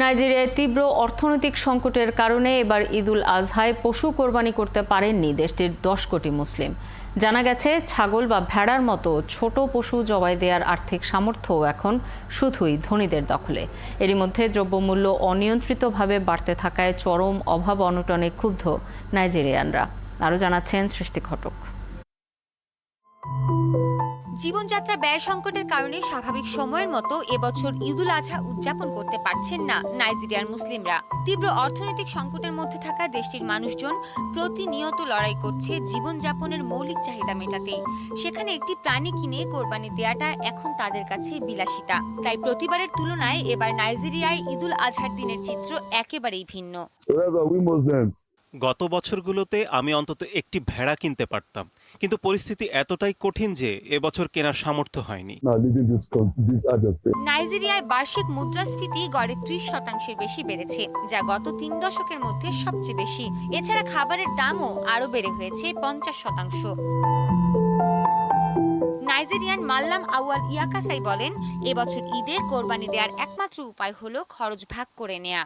নাইজেরিয়ায় তীব্র অর্থনৈতিক সংকটের কারণে এবার ঈদুল আজহায় পশু কোরবানি করতে পারেননি দেশটির 10 কোটি মুসলিম। জানা গেছে, ছাগল বা ভেড়ার মতো ছোট পশু জবাই দেওয়ার আর্থিক সামর্থ্য এখন শুধুই ধনীদের দখলে। এরই মধ্যে দ্রব্যমূল্য অনিয়ন্ত্রিতভাবে বাড়তে থাকায় চরম অভাব অনটনে ক্ষুব্ধ নাইজেরিয়ানরা। আরও জানাচ্ছেন সৃষ্টি ঘটক। জীবনযাত্রা ব্যয় সংকটের কারণে স্বাভাবিক সময়ের মতো এবছর ঈদুল আজহা উদযাপন করতে পারছেন না নাইজেরিয়ার মুসলিমরা। তীব্র অর্থনৈতিক সংকটের মধ্যে থাকা দেশটির মানুষজন প্রতিনিয়ত লড়াই করছে জীবনযাপনের মৌলিক চাহিদা মেটাতে। সেখানে একটি প্রাণী কিনে কোরবানি দেওয়াটা এখন তাদের কাছে বিলাসিতা। তাই প্রতিবারের তুলনায় এবার নাইজেরিয়ায় ঈদুল আজহার দিনের চিত্র একেবারেই ভিন্ন। গত বছরগুলোতে আমি অন্তত একটি ভেড়া কিনতে পারতাম, কিন্তু পরিস্থিতি এতটাই কঠিন যে এবছর কেনার সামর্থ্য হয়নি। নাইজেরিয়ায় বার্ষিক মুদ্রাস্ফীতি গড়ে 30% বেশি বেড়েছে, যা গত 3 দশকের মধ্যে সবচেয়ে বেশি। এছাড়া খাবারের দামও আরো বেড়ে হয়েছে 50%। নাইজেরিয়ান মাল্লাম আউয়াল ইয়াকাসাই বলেন, এবছর ঈদে কোরবানি দেওয়ার একমাত্র উপায় হলো খরচ ভাগ করে নেয়া।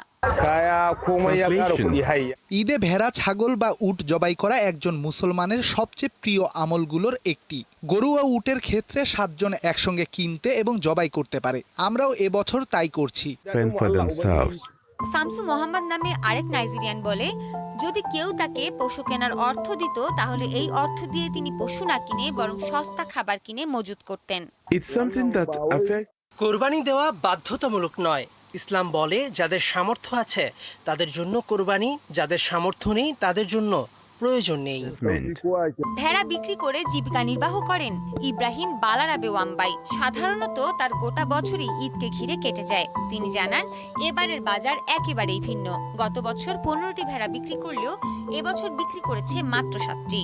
ঈদে ভেড়া, ছাগল বা উট জবাই করা একজন মুসলমানের সবচেয়ে প্রিয় আমলগুলোর একটি। গরু ও উটের ক্ষেত্রে 7 জন একসঙ্গে কিনতে এবং জবাই করতে পারে। আমরাও এবছর তাই করছি। শামসু মোহাম্মদ নামে আরেক নাইজেরিয়ান বলে, যদি কেউ তাকে পশু কেনার অর্থ দিত, তাহলে এই অর্থ দিয়ে তিনি পশু না কিনে বরং সস্তা খাবার কিনে মজুত করতেন। কোরবানি দেওয়া বাধ্যতামূলক নয়। ইসলাম বলে, যাদের সামর্থ্য আছে তাদের জন্য কোরবানি, যাদের সামর্থ্য নেই তাদের জন্য প্রয়োজন নেই। ভেড়া বিক্রি করে জীবিকা নির্বাহ করেন ইব্রাহিম বালারাবে ওয়াম্বাই। সাধারণত তার গোটা বছরই ঈদকে ঘিরে কেটে যায়। তিনি জানান, এবারের বাজার একেবারেই ভিন্ন। গত বছর 15টি ভেড়া বিক্রি করলেও এবছর বিক্রি করেছে মাত্র 7টি।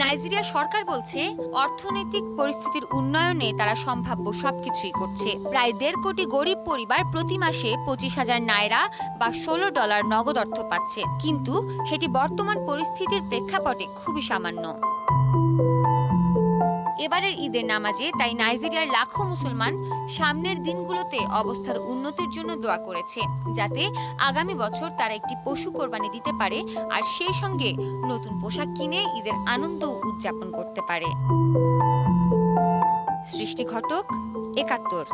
নাইজেরিয়া সরকার বলছে, অর্থনৈতিক পরিস্থিতির উন্নয়নে তারা সম্ভাব্য সবকিছুই করছে। প্রায় 1.5 কোটি গরিব পরিবার প্রতি মাসে 25,000 নাইরা বা $16 নগদ অর্থ পাচ্ছে, কিন্তু সেটি বর্তমান পরিস্থিতির প্রেক্ষাপটে খুবই সামান্য। এবারের ঈদের নামাজে তাই নাইজেরিয়ার লাখো মুসলমান সামনের দিনগুলোতে অবস্থার উন্নতির জন্য দোয়া করেছে, যাতে আগামী বছর তারা একটি পশু কোরবানি দিতে পারে আর সেই সঙ্গে নতুন পোশাক কিনে ঈদের আনন্দ উদযাপন করতে পারে। সৃষ্টি ঘটক, 71।